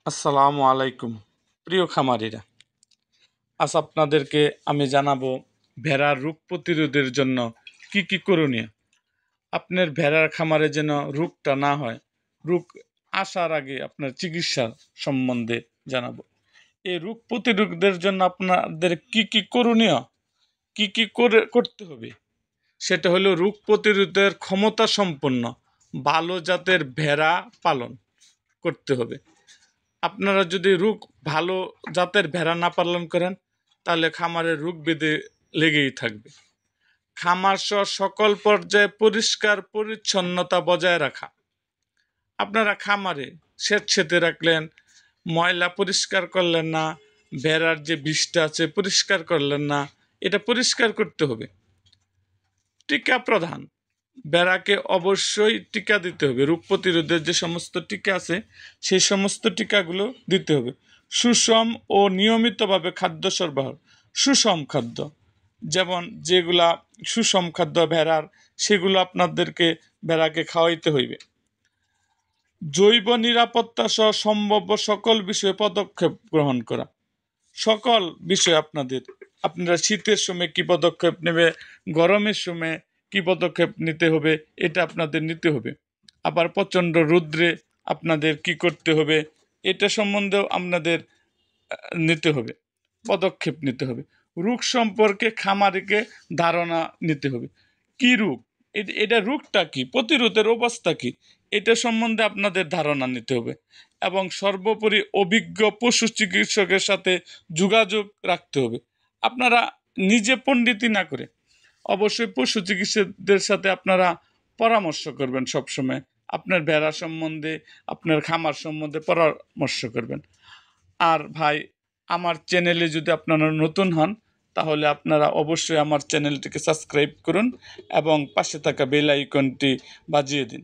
আসসালামু আলাইকুম প্রিয় খামারিরা। আজ আপনাদেরকে আমি জানাবো ভেড়ার রোগ প্রতিরোধের জন্য কি কি করণীয়। আপনার ভেড়ার খামারে যেন রোগটা না হয়, রোগ আসার আগে আপনার চিকিৎসা সম্বন্ধে জানাবো। এই রোগ প্রতিরোধের জন্য আপনাদের কি কি করণীয়, কি কি করতে হবে, সেটা হলো রোগ প্রতিরোধের ক্ষমতা সম্পন্ন ভালো জাতের ভেড়া পালন করতে হবে। আপনারা যদি রোগ ভালো জাতের ভেড়া না পালন করেন, তাহলে খামারের রোগ বেঁধে লেগেই থাকবে। খামার সহ সকল পর্যায়ে পরিষ্কার পরিচ্ছন্নতা বজায় রাখা। আপনারা খামারে স্বেচ্ছেতে রাখলেন, ময়লা পরিষ্কার করলেন না, ভেড়ার যে বিষটা আছে পরিষ্কার করলেন না, এটা পরিষ্কার করতে হবে। টিকা প্রদান, ভেড়াকে অবশ্যই টিকা দিতে হবে। রোগ প্রতিরোধের যে সমস্ত টিকা আছে সেই সমস্ত টিকাগুলো দিতে হবে। সুষম ও নিয়মিতভাবে খাদ্য সরবরাহ, সুষম খাদ্য, যেমন যেগুলা সুষম খাদ্য ভেড়ার, সেগুলো আপনাদেরকে ভেড়াকে খাওয়াইতে হইবে। জৈব নিরাপত্তা সহ সম্ভাব্য সকল বিষয়ে পদক্ষেপ গ্রহণ করা। সকল বিষয় আপনারা শীতের সময় কি পদক্ষেপ নেবে, গরমের সময় কি পদক্ষেপ নিতে হবে, এটা আপনাদের নিতে হবে। আবার প্রচণ্ড রৌদ্রে আপনাদের কি করতে হবে, এটা সম্বন্ধেও আপনাদের নিতে হবে, পদক্ষেপ নিতে হবে। রোগ সম্পর্কে খামারিকে ধারণা নিতে হবে। কি রোগ, এটা রোগটা কি, প্রতিরোধের অবস্থা কি, এটা সম্বন্ধে আপনাদের ধারণা নিতে হবে। এবং সর্বোপরি অভিজ্ঞ পশু চিকিৎসকের সাথে যোগাযোগ রাখতে হবে। আপনারা নিজে পণ্ডিতি না করে অবশ্যই পশু চিকিৎসকদের সাথে আপনারা পরামর্শ করবেন। সবসময় আপনার ভেড়া সম্বন্ধে, আপনার খামার সম্বন্ধে পরামর্শ করবেন। আর ভাই, আমার চ্যানেলে যদি আপনারা নতুন হন, তাহলে আপনারা অবশ্যই আমার চ্যানেলটিকে সাবস্ক্রাইব করুন এবং পাশে থাকা বেল আইকনটি বাজিয়ে দিন।